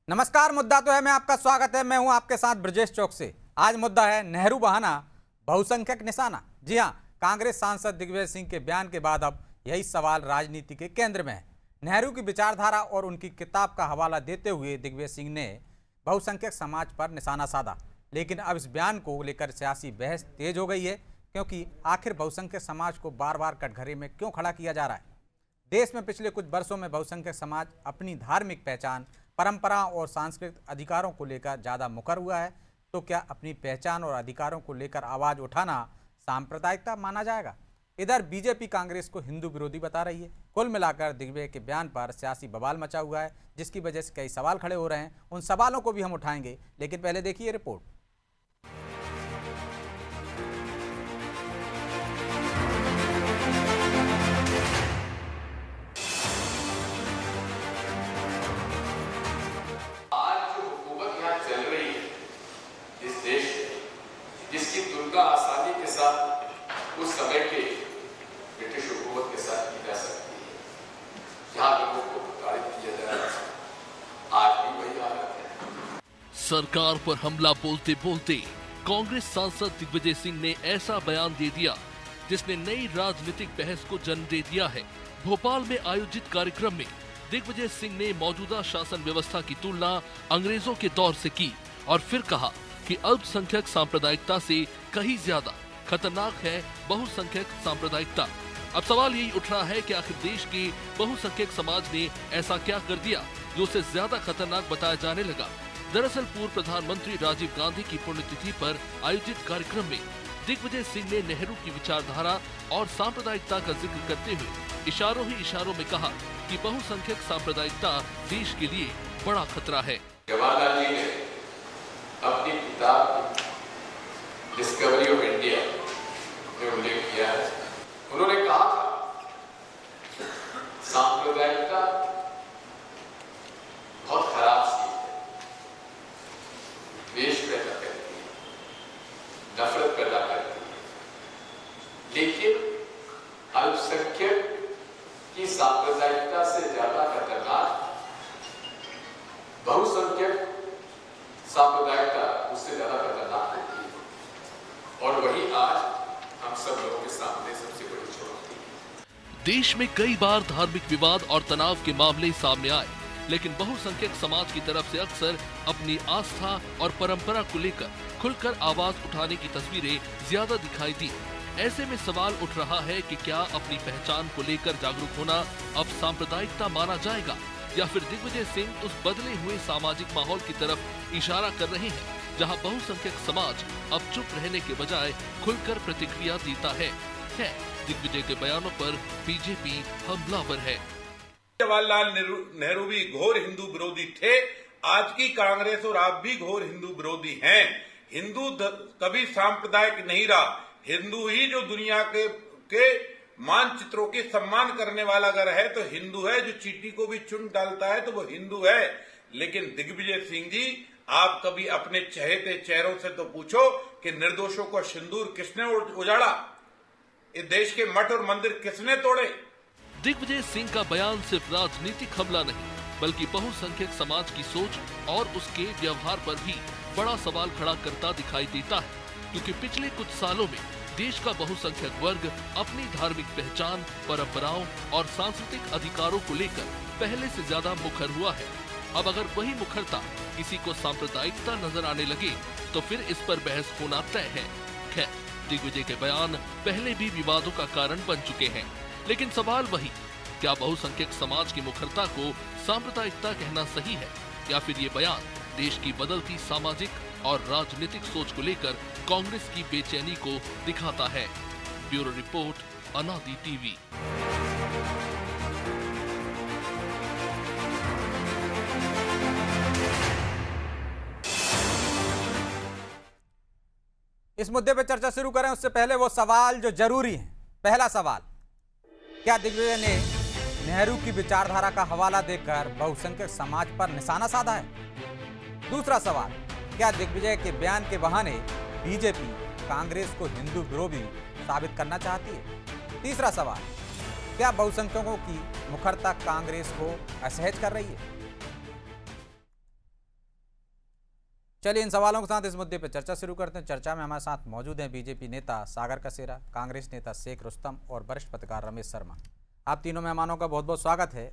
नमस्कार। मुद्दा तो है मैं आपका स्वागत है। मैं हूं आपके साथ ब्रजेश चौक से। आज मुद्दा है नेहरू बहाना बहुसंख्यक निशाना। जी हां, कांग्रेस सांसद दिग्विजय सिंह के बयान के बाद अब यही सवाल राजनीति के केंद्र में है। नेहरू की विचारधारा और उनकी किताब का हवाला देते हुए दिग्विजय सिंह ने बहुसंख्यक समाज पर निशाना साधा, लेकिन अब इस बयान को लेकर सियासी बहस तेज हो गई है, क्योंकि आखिर बहुसंख्यक समाज को बार बार कटघरे में क्यों खड़ा किया जा रहा है। देश में पिछले कुछ वर्षों में बहुसंख्यक समाज अपनी धार्मिक पहचान, परंपराओं और सांस्कृतिक अधिकारों को लेकर ज़्यादा मुखर हुआ है, तो क्या अपनी पहचान और अधिकारों को लेकर आवाज़ उठाना सांप्रदायिकता माना जाएगा? इधर बीजेपी कांग्रेस को हिंदू विरोधी बता रही है। कुल मिलाकर दिग्विजय के बयान पर सियासी बवाल मचा हुआ है, जिसकी वजह से कई सवाल खड़े हो रहे हैं। उन सवालों को भी हम उठाएंगे, लेकिन पहले देखिए रिपोर्ट। जिसकी तुलना आसानी के साथ उस समय के ब्रिटिश हुकूमत के साथ की जा सकती है, जहां लोगों को प्रताड़ित किया जा रहा है। आज भी वही हालत है। सरकार पर हमला बोलते बोलते कांग्रेस सांसद दिग्विजय सिंह ने ऐसा बयान दे दिया जिसने नई राजनीतिक बहस को जन्म दे दिया है। भोपाल में आयोजित कार्यक्रम में दिग्विजय सिंह ने मौजूदा शासन व्यवस्था की तुलना अंग्रेजों के दौर से की और फिर कहा कि अल्पसंख्यक सांप्रदायिकता से कहीं ज्यादा खतरनाक है बहुसंख्यक सांप्रदायिकता। अब सवाल यही उठ रहा है कि आखिर देश के बहुसंख्यक समाज ने ऐसा क्या कर दिया जो उसे ज्यादा खतरनाक बताया जाने लगा। दरअसल पूर्व प्रधानमंत्री राजीव गांधी की पुण्यतिथि पर आयोजित कार्यक्रम में दिग्विजय सिंह ने नेहरू की विचारधारा और सांप्रदायिकता का जिक्र करते हुए इशारों ही इशारों में कहा कि बहुसंख्यक सांप्रदायिकता देश के लिए बड़ा खतरा है। जवाहरलाल जी ने अपनी किताब डिस्कवरी ऑफ इंडिया में उल्लेख किया है। उन्होंने कहा था सांप्रदायिकता बहुत खराब चीज है, द्वेष पैदा करती है, नफरत पैदा करती है, लेकिन अल्पसंख्यक की सांप्रदायिकता से ज्यादा खतरनाक बहुसंख्यक सांप्रदायिकता उससे ज्यादा खतरनाक होती है, और वही आज हम सब लोगों के सामने सबसे बड़ी चुनौती है। देश में कई बार धार्मिक विवाद और तनाव के मामले सामने आए, लेकिन बहुसंख्यक समाज की तरफ से अक्सर अपनी आस्था और परंपरा को लेकर खुलकर आवाज उठाने की तस्वीरें ज्यादा दिखाई दी। ऐसे में सवाल उठ रहा है कि क्या अपनी पहचान को लेकर जागरूक होना अब सांप्रदायिकता माना जाएगा, या फिर दिग्विजय सिंह उस बदले हुए सामाजिक माहौल की तरफ इशारा कर रहे हैं जहां बहुसंख्यक समाज अब चुप रहने के बजाय खुलकर प्रतिक्रिया देता है। दिग्विजय के बयानों पर बीजेपी हमलावर है। जवाहरलाल नेहरू भी घोर हिंदू विरोधी थे। आज की कांग्रेस और आप भी घोर हिंदू विरोधी हैं। हिंदू कभी सांप्रदायिक नहीं रहा। हिंदू ही जो दुनिया के मानचित्रों के सम्मान करने वाला अगर है तो हिंदू है। जो चींटी को भी चुन डालता है तो वो हिंदू है। लेकिन दिग्विजय सिंह जी, आप कभी अपने चहेते चेहरों से तो पूछो कि निर्दोषों को सिंदूर किसने उजाड़ा, इस देश के मठ और मंदिर किसने तोड़े। दिग्विजय सिंह का बयान सिर्फ राजनीतिक हमला नहीं, बल्कि बहुसंख्यक समाज की सोच और उसके व्यवहार पर भी बड़ा सवाल खड़ा करता दिखाई देता है, क्योंकि पिछले कुछ सालों में देश का बहुसंख्यक वर्ग अपनी धार्मिक पहचान, परंपराओं और सांस्कृतिक अधिकारों को लेकर पहले से ज्यादा मुखर हुआ है। अब अगर वही मुखरता किसी को सांप्रदायिकता नजर आने लगे तो फिर इस पर बहस होना तय है। खैर, दिग्विजय के बयान पहले भी विवादों का कारण बन चुके हैं, लेकिन सवाल वही, क्या बहुसंख्यक समाज की मुखरता को सांप्रदायिकता कहना सही है, या फिर ये बयान देश की बदलती सामाजिक और राजनीतिक सोच को लेकर कांग्रेस की बेचैनी को दिखाता है। ब्यूरो रिपोर्ट, अनादि टीवी। इस मुद्दे पर चर्चा शुरू करें उससे पहले वो सवाल जो जरूरी है। पहला सवाल, क्या दिग्विजय ने नेहरू की विचारधारा का हवाला देकर बहुसंख्यक समाज पर निशाना साधा है? दूसरा सवाल, क्या दिग्विजय के बयान के बहाने बीजेपी कांग्रेस को हिंदू विरोधी साबित करना चाहती है? तीसरा सवाल, क्या बहुसंख्यकों की मुखरता कांग्रेस को असहज कर रही है? चलिए इन सवालों के साथ इस मुद्दे पर चर्चा शुरू करते हैं। चर्चा में हमारे साथ मौजूद हैं बीजेपी नेता सागर कसेरा, कांग्रेस नेता शेख रुस्तम और वरिष्ठ पत्रकार रमेश शर्मा। आप तीनों मेहमानों का बहुत बहुत स्वागत है।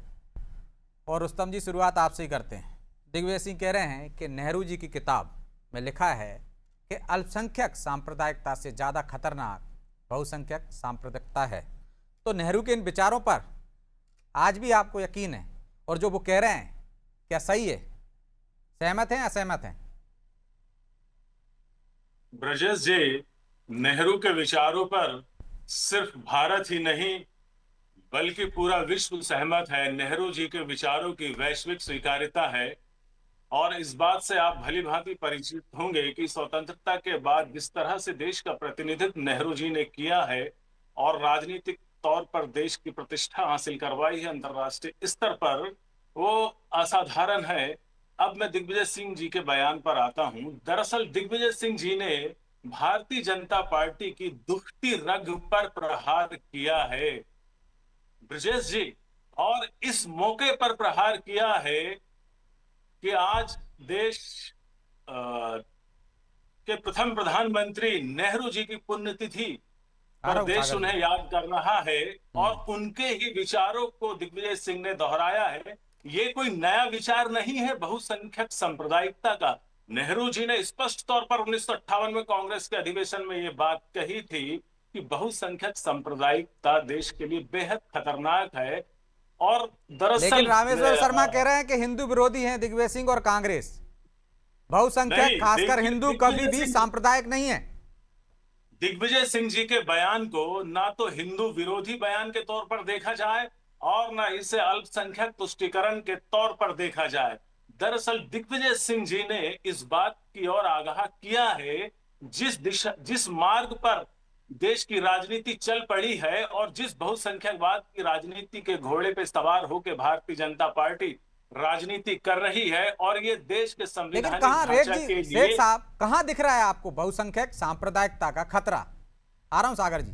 और रुस्तम जी, शुरुआत आपसे ही करते हैं। दिग्विजय सिंह कह रहे हैं कि नेहरू जी की किताब में लिखा है कि अल्पसंख्यक सांप्रदायिकता से ज़्यादा खतरनाक बहुसंख्यक सांप्रदायिकता है। तो नेहरू के इन विचारों पर आज भी आपको यकीन है? और जो वो कह रहे हैं क्या सही है? सहमत हैं, असहमत हैं? ब्रजेश जी, नेहरू के विचारों पर सिर्फ भारत ही नहीं बल्कि पूरा विश्व सहमत है। नेहरू जी के विचारों की वैश्विक स्वीकार्यता है और इस बात से आप भली भांति परिचित होंगे कि स्वतंत्रता के बाद जिस तरह से देश का प्रतिनिधित्व नेहरू जी ने किया है और राजनीतिक तौर पर देश की प्रतिष्ठा हासिल करवाई है अंतर्राष्ट्रीय स्तर पर, वो असाधारण है। अब मैं दिग्विजय सिंह जी के बयान पर आता हूं। दरअसल दिग्विजय सिंह जी ने भारतीय जनता पार्टी की दुखती रग पर प्रहार किया है ब्रजेश जी, और इस मौके पर प्रहार किया है कि आज देश के प्रथम प्रधानमंत्री नेहरू जी की पुण्यतिथि पर देश उन्हें याद कर रहा है और उनके ही विचारों को दिग्विजय सिंह ने दोहराया है। ये कोई नया विचार नहीं है बहुसंख्यक सांप्रदायिकता का। नेहरू जी ने स्पष्ट तौर पर 1958 में कांग्रेस के अधिवेशन में ये बात कही थी कि बहुसंख्यक सांप्रदायिकता देश के लिए बेहद खतरनाक है। और दरअसल लेकिन रामेश्वर शर्मा कह रहे हैं कि हिंदू विरोधी हैं दिग्विजय सिंह और कांग्रेस। बहुसंख्यक खासकर हिंदू कभी भी सांप्रदायिक नहीं है। दिग्विजय सिंह जी के बयान को ना तो हिंदू विरोधी बयान के तौर पर देखा जाए और ना इसे अल्पसंख्यक तुष्टीकरण के तौर पर देखा जाए। दरअसल दिग्विजय सिंह जी ने इस बात की ओर आगाह किया है जिस मार्ग पर देश की राजनीति चल पड़ी है और जिस बहुसंख्यकवाद की राजनीति के घोड़े पे सवार होकर भारतीय जनता पार्टी राजनीति कर रही है, और ये देश के संविधानिक ढांचा के लिए साहब कहां दिख रहा है आपको बहुसंख्यक सांप्रदायिकता का खतरा? आ रहा हूं सागर जी,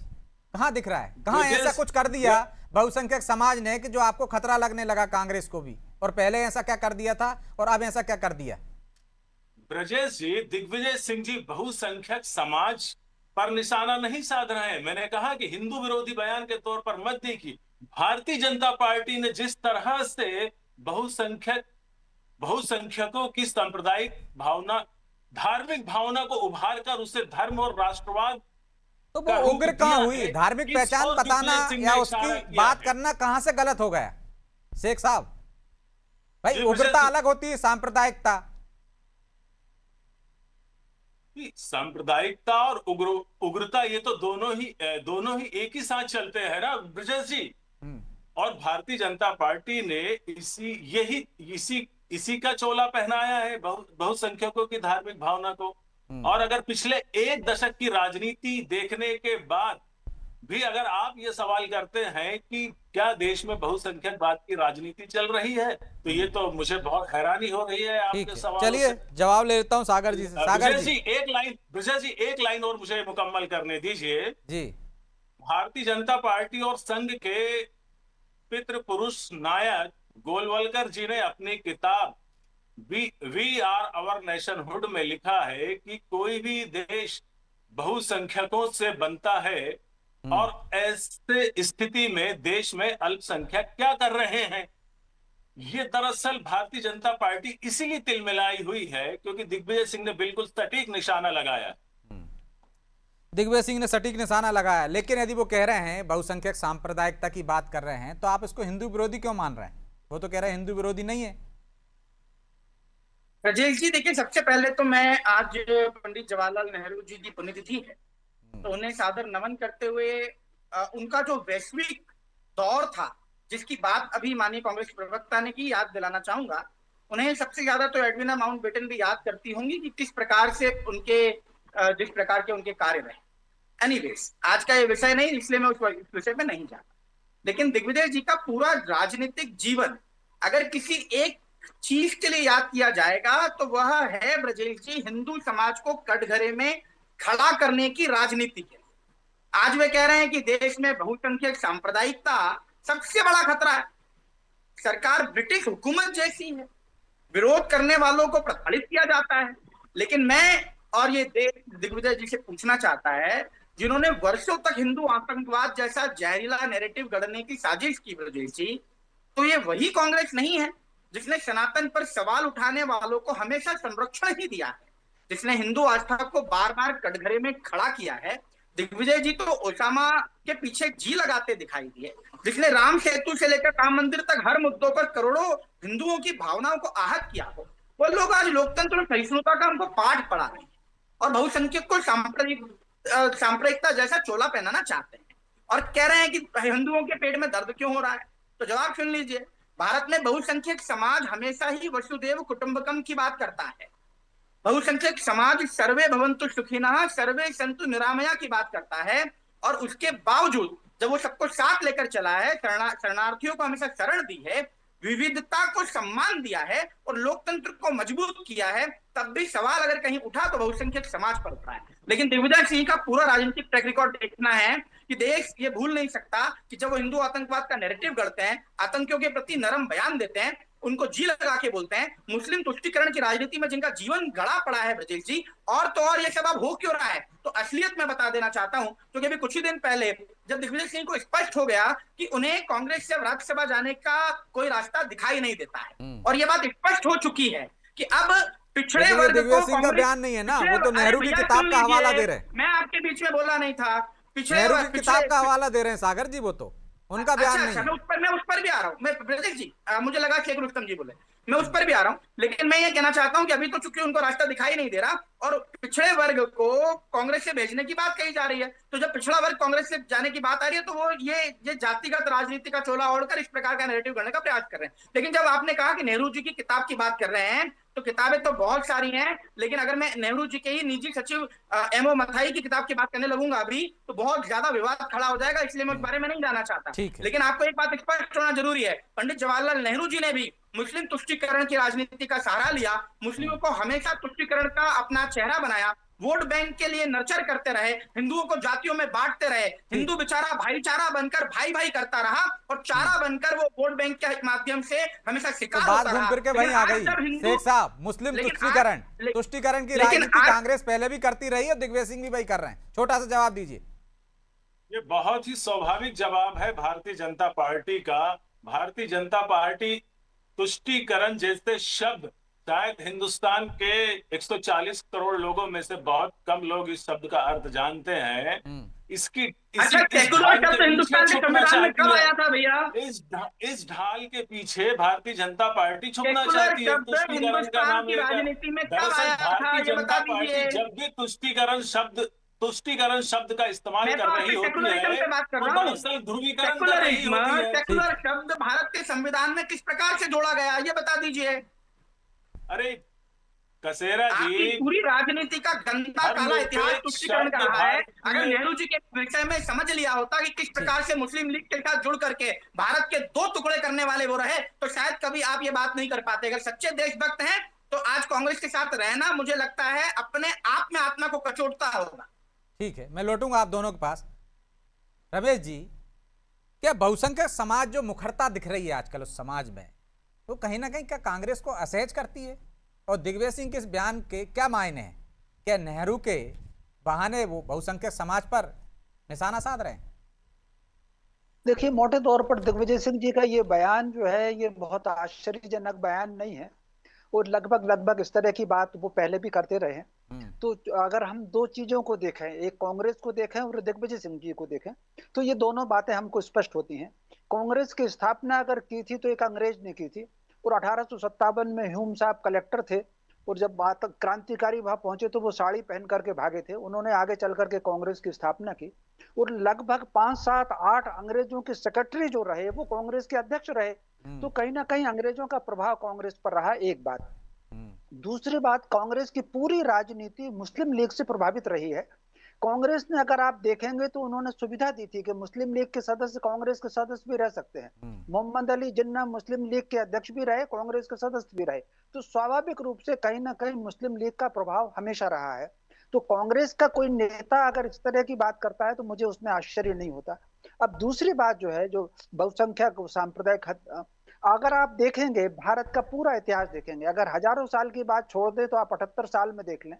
कहां दिख रहा है? कहां ऐसा कुछ कर दिया बहुसंख्यक समाज ने कि जो आपको खतरा लगने लगा कांग्रेस को भी? और पहले ऐसा क्या कर दिया था और अब ऐसा क्या कर दिया? ब्रजेश जी, दिग्विजय सिंह जी बहुसंख्यक समाज पर निशाना नहीं साध रहे हैं। मैंने कहा कि हिंदू विरोधी बयान के तौर पर मत देखिए। भारतीय जनता पार्टी ने जिस तरह से बहुसंख्यकों की सांप्रदायिक भावना, धार्मिक भावना को उभार कर उसे धर्म और राष्ट्रवाद, तो वो उग्र कहां हुई? धार्मिक पहचान बताना या उसकी बात करना कहां से गलत हो गया शेख साहब? भाई उग्रता अलग होती है, सांप्रदायिकता। सांप्रदायिकता और उग्रता ये तो दोनों ही एक ही साथ चलते हैं ना ब्रजेश जी। और भारतीय जनता पार्टी ने इसी का चोला पहनाया है बहुसंख्यकों की धार्मिक भावना को। और अगर पिछले एक दशक की राजनीति देखने के बाद भी अगर आप ये सवाल करते हैं कि क्या देश में बहुसंख्यकवाद की राजनीति चल रही है, तो ये तो मुझे बहुत हैरानी हो रही है आपके सवाल। चलिए जवाब ले लेता हूं सागर जी से। सागर जी एक लाइन और मुझे मुकम्मल करने दीजिए जी। भारतीय जनता पार्टी और संघ के पितृ पुरुष नायक गोलवलकर जी ने अपनी किताब वी आर अवर नेशनहुड में लिखा है कि कोई भी देश बहुसंख्यकों से बनता है और ऐसे स्थिति में देश में अल्पसंख्यक क्या कर रहे हैं। ये दरअसल भारतीय जनता पार्टी इसीलिए तिलमिलाई हुई है क्योंकि दिग्विजय सिंह ने बिल्कुल सटीक निशाना लगाया। दिग्विजय सिंह ने सटीक निशाना लगाया, लेकिन यदि वो कह रहे हैं बहुसंख्यक सांप्रदायिकता की बात कर रहे हैं तो आप इसको हिंदू विरोधी क्यों मान रहे हैं? वो तो कह रहे हैं हिंदू विरोधी नहीं है। राजेश जी देखिए, सबसे पहले तो मैं आज पंडित जवाहरलाल नेहरू जी की पुण्यतिथि है तो उन्हें सादर नमन करते हुए उनका जो वैश्विक दौर था जिसकी बात अभी माननीय कांग्रेस प्रवक्ता ने की, याद दिलाना चाहूंगा। उन्हें सबसे ज्यादा तो एडविना माउंटबेटन भी याद करती होंगी कि किस प्रकार से जिस प्रकार के उनके कार्य रहे। एनीवेज, आज का ये विषय नहीं, इसलिए मैं उस विषय में नहीं जाता। लेकिन दिग्विजय जी का पूरा राजनीतिक जीवन अगर किसी एक चीज के लिए याद किया जाएगा तो वह है ब्रजेश जी हिंदू समाज को कटघरे में खड़ा करने की राजनीति के। आज वे कह रहे हैं कि देश में बहुसंख्यक सांप्रदायिकता सबसे बड़ा खतरा है। सरकार ब्रिटिश हुकूमत जैसी है, विरोध करने वालों को प्रताड़ित किया जाता है, लेकिन मैं और ये दिग्विजय जी से पूछना चाहता है, जिन्होंने वर्षों तक हिंदू आतंकवाद जैसा जहरीला नैरेटिव गढ़ने की साजिश की ब्रजेश जी, तो ये वही कांग्रेस नहीं है जिसने सनातन पर सवाल उठाने वालों को हमेशा संरक्षण ही दिया है, जिसने हिंदू आस्था को बार बार कटघरे में खड़ा किया है। दिग्विजय जी तो ओसामा के पीछे जी लगाते दिखाई दिए, जिसने राम सेतु से लेकर राम मंदिर तक हर मुद्दों पर करोड़ों हिंदुओं की भावनाओं को आहत किया हो। वो लोग आज लोकतंत्र और सहिष्णुता का हमको पाठ पढ़ा रहे हैं और बहुसंख्यक को सांप्रदायिकता जैसा चोला पहनाना चाहते हैं और कह रहे हैं कि हिंदुओं के पेट में दर्द क्यों हो रहा है। तो जवाब सुन लीजिए, भारत में बहुसंख्यक समाज हमेशा ही वसुदेव कुटुंबकम की बात करता है। बहुसंख्यक समाज सर्वे भवन्तु सुखिनः सर्वे सन्तु निरामया की बात करता है और उसके बावजूद जब वो सबको साथ लेकर चला है, शरणार्थियों को हमेशा शरण दी है, विविधता को सम्मान दिया है और लोकतंत्र को मजबूत किया है, तब भी सवाल अगर कहीं उठा तो बहुसंख्यक समाज पर उठा है। लेकिन दिग्विजय सिंह का पूरा राजनीतिक ट्रैक रिकॉर्ड देखना है कि देश ये भूल नहीं सकता कि जब वो हिंदू आतंकवाद का नैरेटिव गढ़ते हैं, आतंकियों के प्रति नरम बयान देते हैं, उनको जी लगा के बोलते हैं, मुस्लिम तुष्टीकरण की राजनीति में जिनका जीवन गड़ा पड़ा है ब्रजेश जी, और तो और ये सब अब हो क्यों रहा है, तो असलियत में बता देना चाहता हूं, क्योंकि अभी कुछ ही दिन पहले जब दिग्विजय सिंह को स्पष्ट हो गया कि उन्हें कांग्रेस से राज्यसभा जाने का कोई रास्ता दिखाई नहीं देता है और ये बात स्पष्ट हो चुकी है कि अब पिछड़े वर्ग को दिग्विजय सिंह का बयान नहीं है ना, वो तो नेहरू की किताब का हवाला दे रहे हैं। मैं आपके बीच में बोला नहीं था, नेहरू की किताब का हवाला दे रहे हैं सागर जी, वो तो उनका बयान नहीं है। मैं उस पर भी आ रहा हूँ, मैं ब्रजेश जी, मुझे लगा शेख रुस्तम जी बोले, मैं उस पर भी आ रहा हूँ, लेकिन मैं ये कहना चाहता हूँ कि अभी तो चूंकि उनको रास्ता दिखाई नहीं दे रहा और पिछड़े वर्ग को कांग्रेस से भेजने की बात कही जा रही है, तो जब पिछड़ा वर्ग कांग्रेस से जाने की बात आ रही है तो वो ये जातिगत राजनीति का चोला ओढ़कर इस प्रकार का नैरेटिव करने का प्रयास कर रहे हैं। लेकिन जब आपने कहा कि नेहरू जी की किताब की बात कर रहे हैं, तो किताबें तो बहुत सारी हैं, लेकिन अगर मैं नेहरू जी के ही निजी सचिव एमओ मथाई की किताब की बात करने लगूंगा अभी तो बहुत ज्यादा विवाद खड़ा हो जाएगा, इसलिए मैं उस बारे में नहीं जाना चाहता। लेकिन आपको एक बात स्पष्ट होना जरूरी है, पंडित जवाहरलाल नेहरू जी ने भी मुस्लिम तुष्टीकरण की राजनीति का सहारा लिया, मुस्लिमों को हमेशा तुष्टीकरण का अपना चेहरा बनाया, वोट बैंक के लिए नर्चर करते रहे, हिंदुओं को जातियों में बांटते रहे, हिंदू बेचारा भाईचारा बनकर भाई भाई करता रहा और चारा बनकर वो वोट बैंक के माध्यम से हमेशा शिकार होता रहा। बात घूम फिर के वहीं आ गई शेख साहब, मुस्लिम तुष्टीकरण की राजनीति कांग्रेस पहले भी करती रही है, दिग्विजय सिंह भी वही कर रहे हैं। छोटा सा जवाब दीजिए। ये बहुत ही स्वाभाविक जवाब है भारतीय जनता पार्टी का। भारतीय जनता पार्टी तुष्टीकरण जैसे शब्द शायद हिंदुस्तान के 140 करोड़ लोगों में से बहुत कम लोग इस शब्द का अर्थ जानते हैं। इसकी इस ढाल के पीछे भारतीय जनता पार्टी छुपना चाहती है। तुष्टीकरण का नाम लेकर दरअसल भारतीय जनता पार्टी जब भी तुष्टीकरण शब्द का इस्तेमाल कर रही होती है तो दरअसल ध्रुवीकरण कर रही होती है। सेकुलर शब्द भारत के संविधान में किस प्रकार से जोड़ा गया ये बता दीजिए। अरे कसेरा जी, पूरी राजनीति का गंदा काला इतिहास तुष्टीकरण का रहा है। अगर नेहरू जी के विषय में समझ लिया होता कि किस प्रकार से मुस्लिम लीग के साथ जुड़ करके भारत के दो टुकड़े करने वाले वो रहे, तो शायद कभी आप ये बात नहीं कर पाते। अगर सच्चे देशभक्त हैं तो आज कांग्रेस के साथ रहना मुझे लगता है अपने आप में आत्मा को कचोटता होगा। ठीक है, मैं लौटूंगा आप दोनों के पास। रमेश जी, क्या बहुसंख्यक समाज जो मुखरता दिख रही है आजकल उस समाज में, तो कहीं ना कहीं क्या कांग्रेस को असहज करती है? और दिग्विजय सिंह के इस बयान के क्या मायने हैं? क्या नेहरू के बहाने वो बहुसंख्यक समाज पर निशाना साध रहे हैं? देखिए, मोटे तौर पर दिग्विजय सिंह जी का ये बयान जो है ये बहुत आश्चर्यजनक बयान नहीं है और लगभग इस तरह की बात वो पहले भी करते रहे हैं। तो अगर हम दो चीजों को देखें, एक कांग्रेस को देखें और दिग्विजय सिंह जी को देखें, तो ये दोनों बातें हमको स्पष्ट होती हैं। कांग्रेस की स्थापना अगर की थी तो एक अंग्रेज ने की थी और 1857 में ह्यूम साहब कलेक्टर थे और जब बात क्रांतिकारी वहां पहुंचे तो वो साड़ी पहन करके भागे थे। उन्होंने आगे चल करके कांग्रेस की स्थापना की और लगभग 5, 7, 8 अंग्रेजों के सेक्रेटरी जो रहे वो कांग्रेस के अध्यक्ष रहे। तो कहीं ना कहीं अंग्रेजों का प्रभाव कांग्रेस पर रहा, एक बात। दूसरी बात, कांग्रेस की पूरी राजनीति मुस्लिम लीग से प्रभावित रही है। कांग्रेस ने, अगर आप देखेंगे तो उन्होंने सुविधा दी थी कि मुस्लिम लीग के सदस्य कांग्रेस के सदस्य भी रह सकते हैं। मोहम्मद अली जिन्ना मुस्लिम लीग के अध्यक्ष भी रहे, कांग्रेस के सदस्य भी रहे। तो स्वाभाविक रूप से कहीं ना कहीं मुस्लिम लीग का प्रभाव हमेशा रहा है। तो कांग्रेस का कोई नेता अगर इस तरह की बात करता है तो मुझे उसमें आश्चर्य नहीं होता। अब दूसरी बात जो है, जो बहुसंख्यक सांप्रदायिक अगर आप देखेंगे भारत का पूरा इतिहास देखेंगे, अगर हजारों साल की बात छोड़ दे तो आप 78 साल में देख लें,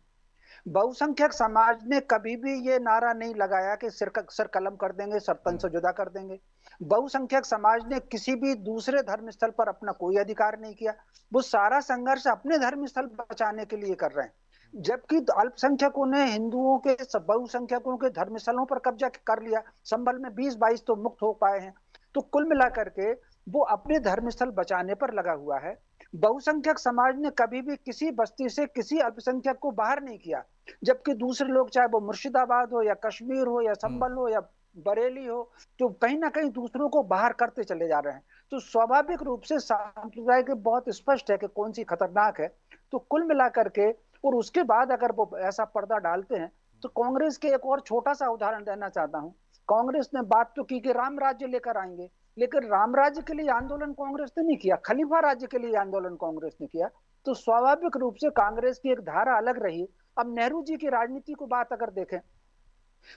बहुसंख्यक समाज ने कभी भी ये नारा नहीं लगाया कि सर कलम कर देंगे, सर तन से जुदा कर देंगे। बहुसंख्यक समाज ने किसी भी दूसरे धर्म स्थल पर अपना कोई अधिकार नहीं किया। वो सारा संघर्ष अपने धर्म स्थल बचाने के लिए कर रहे हैं, जबकि अल्पसंख्यकों ने हिंदुओं के बहुसंख्यकों के धर्मस्थलों पर कब्जा कर लिया। संभल में 20-22 तो मुक्त हो पाए हैं। तो कुल मिलाकर के वो अपने धर्मस्थल बचाने पर लगा हुआ है। बहुसंख्यक समाज ने कभी भी किसी बस्ती से किसी अल्पसंख्यक को बाहर नहीं किया, जबकि दूसरे लोग, चाहे वो मुर्शिदाबाद हो या कश्मीर हो या संभल हो या बरेली हो, तो कहीं ना कहीं दूसरों को बाहर करते चले जा रहे हैं। तो स्वाभाविक रूप से सांप्रदाय के बहुत स्पष्ट है कि कौन सी खतरनाक है। तो कुल मिलाकर के, और उसके बाद अगर वो ऐसा पर्दा डालते हैं, तो कांग्रेस के एक और छोटा सा उदाहरण देना चाहता हूं। कांग्रेस ने बात तो की कि राम राज्य लेकर आएंगे, लेकिन राम राज्य के लिए आंदोलन कांग्रेस ने नहीं किया, खलीफा राज्य के लिए आंदोलन कांग्रेस ने किया। तो स्वाभाविक रूप से कांग्रेस की एक धारा अलग रही। अब नेहरू जी की राजनीति को बात अगर देखें,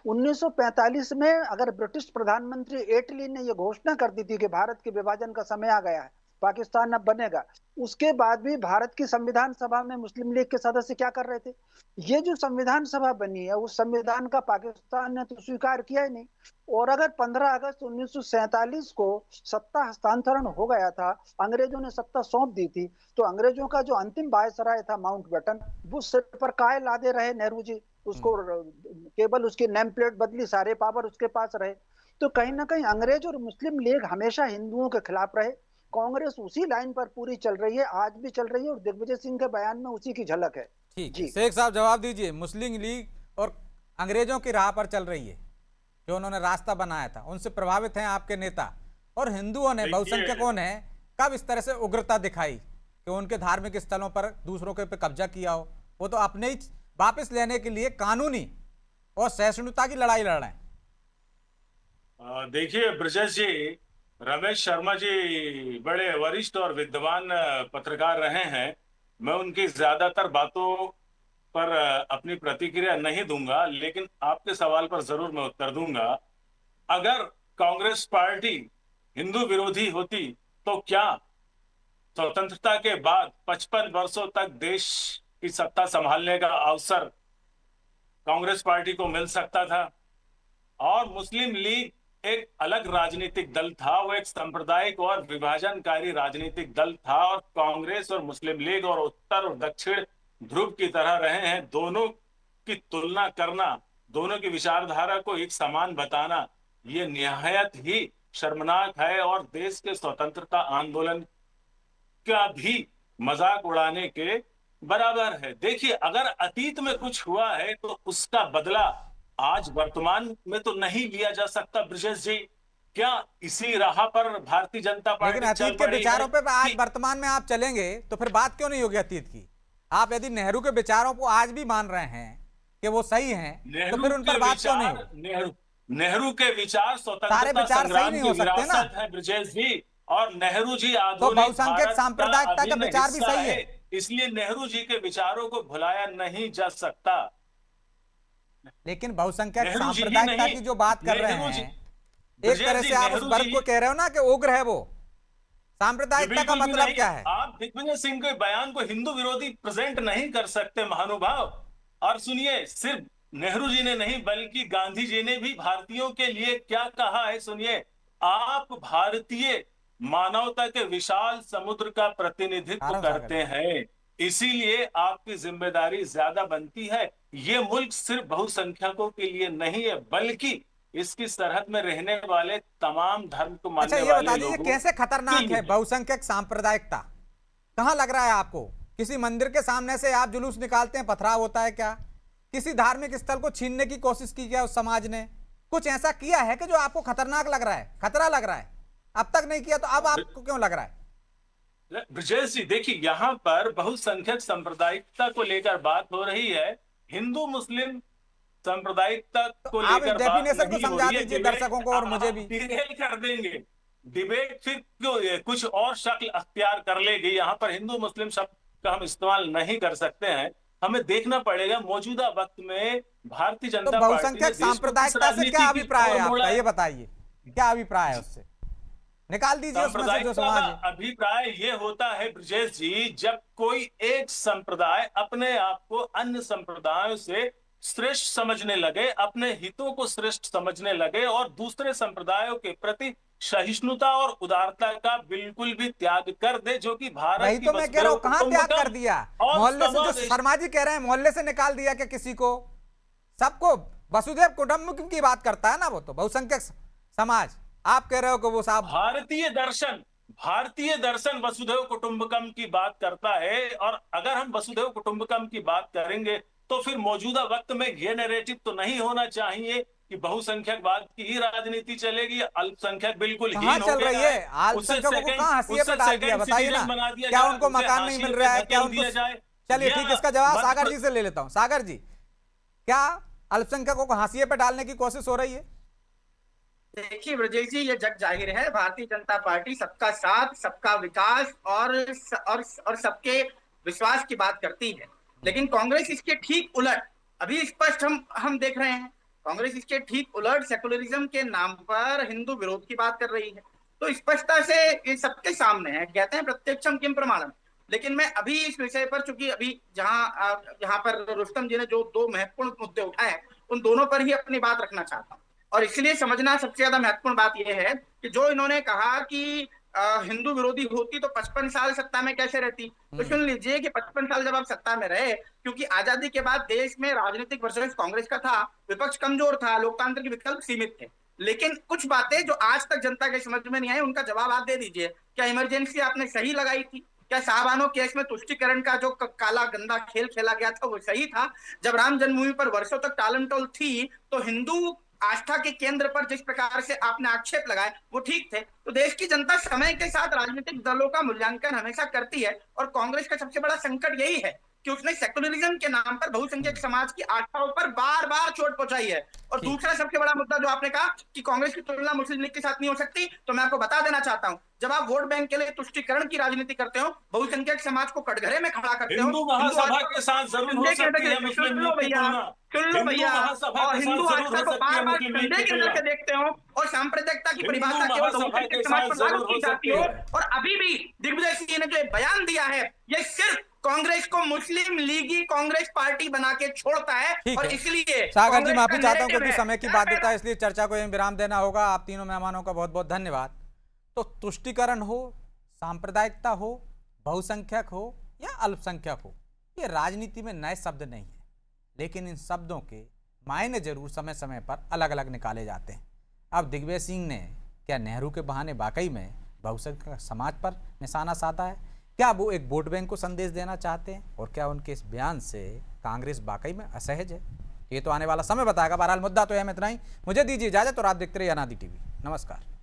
1945 में अगर ब्रिटिश प्रधानमंत्री एटली ने यह घोषणा कर दी थी कि भारत के विभाजन का समय आ गया है, पाकिस्तान अब बनेगा, उसके बाद भी भारत की संविधान सभा में मुस्लिम लीग के सदस्य क्या कर रहे थे? ये जो संविधान सभा बनी है, उस संविधान का पाकिस्तान ने तो स्वीकार किया ही नहीं। और अगर 15 अगस्त 1947 को सत्ता हस्तांतरण हो गया था, अंग्रेजों ने सत्ता सौंप दी थी, तो अंग्रेजों का जो अंतिम वायसराय था माउंटबेटन, वो सिर पर काय लादे रहे नेहरू जी, उसको केवल उसकी नेम प्लेट बदली, सारे पावर उसके पास रहे। तो कहीं ना कहीं अंग्रेज और मुस्लिम लीग हमेशा हिंदुओं के खिलाफ रहे। कांग्रेस उसी लाइन पर पूरी चल रही है, आज भी चल रही है, और दिग्विजय सिंह के बयान में उसी की झलक है। ठीक है, शेख साहब जवाब दीजिए। मुस्लिम लीग और अंग्रेजों की राह पर चल रही है, जो उन्होंने रास्ता बनाया था, उनसे प्रभावित हैं आपके नेता, और हिंदुओं ने, बहुसंख्यकों ने कब इस तरह से उग्रता दिखाई कि उनके धार्मिक स्थलों पर दूसरों के पे कब्जा किया हो? वो तो अपने ही वापस लेने के लिए कानूनी और सहिष्णुता की लड़ाई लड़ रहे हैं। देखिए ब्रजेश जी, रमेश शर्मा जी बड़े वरिष्ठ और विद्वान पत्रकार रहे हैं। मैं उनकी ज्यादातर बातों पर अपनी प्रतिक्रिया नहीं दूंगा, लेकिन आपके सवाल पर जरूर मैं उत्तर दूंगा। अगर कांग्रेस पार्टी हिंदू विरोधी होती तो क्या स्वतंत्रता के बाद 55 वर्षों तक देश की सत्ता संभालने का अवसर कांग्रेस पार्टी को मिल सकता था? और मुस्लिम लीग एक अलग राजनीतिक दल था, वो एक सांप्रदायिक और विभाजनकारी राजनीतिक दल था, और कांग्रेस और मुस्लिम लीग और उत्तर और दक्षिण ध्रुव की तरह रहे हैं। दोनों की तुलना करना, दोनों की विचारधारा को एक समान बताना, ये निहायत ही शर्मनाक है और देश के स्वतंत्रता आंदोलन का भी मजाक उड़ाने के बराबर है। देखिए, अगर अतीत में कुछ हुआ है तो उसका बदला आज वर्तमान में तो नहीं लिया जा सकता। ब्रजेश जी, क्या इसी राह पर भारतीय जनता पार्टी लेकिन अतीत के विचारों पे आज वर्तमान में आप चलेंगे तो फिर बात क्यों नहीं होगी अतीत की? आप यदि नेहरू के विचारों को आज भी मान रहे हैं कि वो सही हैं, तो फिर उन पर बात क्यों नहीं? नेहरू के विचार सारे विचार सही नहीं हो सकते ना है ब्रजेश जी, और नेहरू जी तो बहुसंख्यक सांप्रदायिकता का विचार भी सही है, इसलिए नेहरू जी के विचारों को भुलाया नहीं जा सकता। लेकिन बहुसंख्यक सांप्रदायिकता की जो बात कर रहे हैं, एक तरह से आप उस वर्ग को कह रहे हो ना कि उग्र है वो। सांप्रदायिकता का मतलब क्या है? आप दिग्विजय सिंह के बयान को हिंदू विरोधी प्रेजेंट नहीं कर सकते महानुभाव। और सुनिए, सिर्फ नेहरू जी ने नहीं बल्कि गांधी जी ने भी भारतीयों के लिए क्या कहा है, सुनिए। आप भारतीय मानवता के विशाल समुद्र का प्रतिनिधित्व करते हैं, इसीलिए आपकी जिम्मेदारी ज्यादा बनती है। ये मुल्क सिर्फ बहुसंख्यकों के लिए नहीं है, बल्कि इसकी सरहद में रहने वाले तमाम धर्म को मानने वाले लोगों। अच्छा, ये बता दीजिए कैसे खतरनाक है बहुसंख्यक सांप्रदायिकता? कहां लग रहा है आपको? किसी मंदिर के सामने से आप जुलूस निकालते हैं, पथराव होता है क्या? किसी धार्मिक स्थल को छीनने की कोशिश की क्या उस समाज ने? कुछ ऐसा किया है कि जो आपको खतरनाक लग रहा है, खतरा लग रहा है? अब तक नहीं किया तो अब आपको क्यों लग रहा है? ब्रजेश जी, देखिए, यहाँ पर बहुसंख्यक सांप्रदायिकता को लेकर बात हो रही है, हिंदू मुस्लिम सांप्रदायिकता को लेकर डेफिनेशन को समझा दीजिए दर्शकों को और मुझे भी। डिबेट कर देंगे, डिबेट फिर क्यों कुछ और शक्ल अख्तियार कर लेगी। यहाँ पर हिंदू मुस्लिम शब्द का हम इस्तेमाल नहीं कर सकते हैं। हमें देखना पड़ेगा मौजूदा वक्त में भारतीय जनता पार्टी बहुसंख्यक सांप्रदायिकता से क्या अभिप्राय है आपका, ये बताइए, क्या अभिप्राय है उससे? निकाल दीजिए उसमें से जो सांप्रदायिकता समाज का है। अभिप्राय ये होता है ब्रजेश जी, जब कोई एक संप्रदाय अपने आप को अन्य संप्रदायों से श्रेष्ठ समझने लगे, अपने हितों को श्रेष्ठ समझने लगे और दूसरे संप्रदायों के प्रति सहिष्णुता और उदारता का बिल्कुल भी त्याग कर दे, जो कि भारत वही की तो मैं कह रहा हूँ, कहाँ त्याग कर वसुधैव दिया? और मोहल्ले से, जो समावेश- शर्मा जी कह रहे हैं मोहल्ले से निकाल दिया क्या किसी को? सबको वसुधैव कुटुंबकम की बात करता है ना वो तो, बहुसंख्यक समाज। आप कह रहे हो कि वो साहब भारतीय दर्शन वसुधैव कुटुंबकम की बात करता है, और अगर हम वसुधैव कुटुंबकम की बात करेंगे तो फिर मौजूदा वक्त में ये नैरेटिव तो नहीं होना चाहिए कि बहुसंख्यकवाद की ही राजनीति चलेगी, अल्पसंख्यक बिल्कुल ही कहाँ चल रही है? अल्पसंख्यकों को कहाँ हाशिए पे डाल दिया? बताइए ना, क्या उनको मकान नहीं मिल रहा है? क्या उनको, चलिए ठीक, इसका जवाब सागर जी से ले लेता हूं। सागर जी, क्या अल्पसंख्यकों को हाशिए पे डालने की कोशिश हो रही है? देखिए ब्रजेश जी, ये जग जाहिर है, भारतीय जनता पार्टी सबका साथ, सबका विकास और सबके विश्वास की बात करती है। लेकिन कांग्रेस इसके ठीक उलट, अभी स्पष्ट हम देख रहे हैं, कांग्रेस इसके ठीक उलट सेकुलरिज्म के नाम पर हिंदू विरोध की बात कर रही है। तो स्पष्टता से ये सबके सामने है, कहते हैं प्रत्यक्षम किम प्रमाणम। लेकिन मैं अभी इस विषय पर, चूंकि अभी जहां पर रुस्तम जी ने जो दो महत्वपूर्ण मुद्दे उठाए, उन दोनों पर ही अपनी बात रखना चाहता हूं। और इसलिए समझना सबसे ज्यादा महत्वपूर्ण बात यह है कि जो इन्होंने कहा कि हिंदू विरोधी होती तो 55 साल सत्ता में कैसे रहती, तो सुन लीजिए कि 55 साल जब आप सत्ता में रहे, क्योंकि आजादी के बाद देश में राजनीतिक वर्चस्व कांग्रेस का था, विपक्ष कमजोर था, लोकतंत्र के विकल्प सीमित थे। लेकिन कुछ बातें जो आज तक जनता के समझ में नहीं आई, उनका जवाब आप दे दीजिए। क्या इमरजेंसी आपने सही लगाई थी? क्या शाहबानो केस में तुष्टीकरण का जो काला गंदा खेल खेला गया था वो सही था? जब राम जन्मभूमि पर वर्षों तक टालमटोल थी, तो हिंदू आस्था के केंद्र पर जिस प्रकार से आपने आक्षेप लगाए वो ठीक थे? तो देश की जनता समय के साथ राजनीतिक दलों का मूल्यांकन हमेशा करती है, और कांग्रेस का सबसे बड़ा संकट यही है कि उसने सेकुलरिज्म के नाम पर बहुसंख्यक समाज की आस्थाओं पर बार बार चोट पहुंचाई है। और दूसरा सबसे बड़ा मुद्दा जो आपने कहा कि कांग्रेस की तुलना मुस्लिम लीग के साथ नहीं हो सकती, तो मैं आपको बता देना चाहता हूं, जब आप वोट बैंक के लिए तुष्टीकरण की राजनीति करते हो, बहुसंख्यक समाज को कटघरे में खड़ा करते हो, हिंदू महासभा के साथ जरूर हो सकती है मुस्लिम लीग की तुलना। सुन लो भैया, और हिंदू आस्था को बार बार मुस्लिम कंधे के करके देखते हो, और सांप्रदायिकता की परिभाषा केवल बहुसंख्यक समाज पर लागू की जाती हो। और अभी भी दिग्विजय सिंह ने जो बयान दिया है, ये सिर्फ कांग्रेस को मुस्लिम लीगी कांग्रेस पार्टी बना के छोड़ता है। ठीक और है। इसलिए सागर जी, माफी चाहता हूं क्योंकि समय की बाध्यता है, इसलिए चर्चा को यहीं विराम देना होगा। आप तीनों मेहमानों का बहुत बहुत धन्यवाद। तो तुष्टीकरण हो, सांप्रदायिकता हो, बहुसंख्यक हो या अल्पसंख्यक हो, ये राजनीति में नए शब्द नहीं है, लेकिन इन शब्दों के मायने जरूर समय समय पर अलग अलग निकाले जाते हैं। अब दिग्विजय सिंह ने क्या नेहरू के बहाने वाकई में बहुसंख्यक समाज पर निशाना साधा है? क्या वो एक वोट बैंक को संदेश देना चाहते हैं? और क्या उनके इस बयान से कांग्रेस वाकई में असहज है? ये तो आने वाला समय बताएगा। बहरहाल मुद्दा तो है इतना ही। मुझे दीजिए इजाजत और आप देखते रहिए अनादि टीवी। नमस्कार।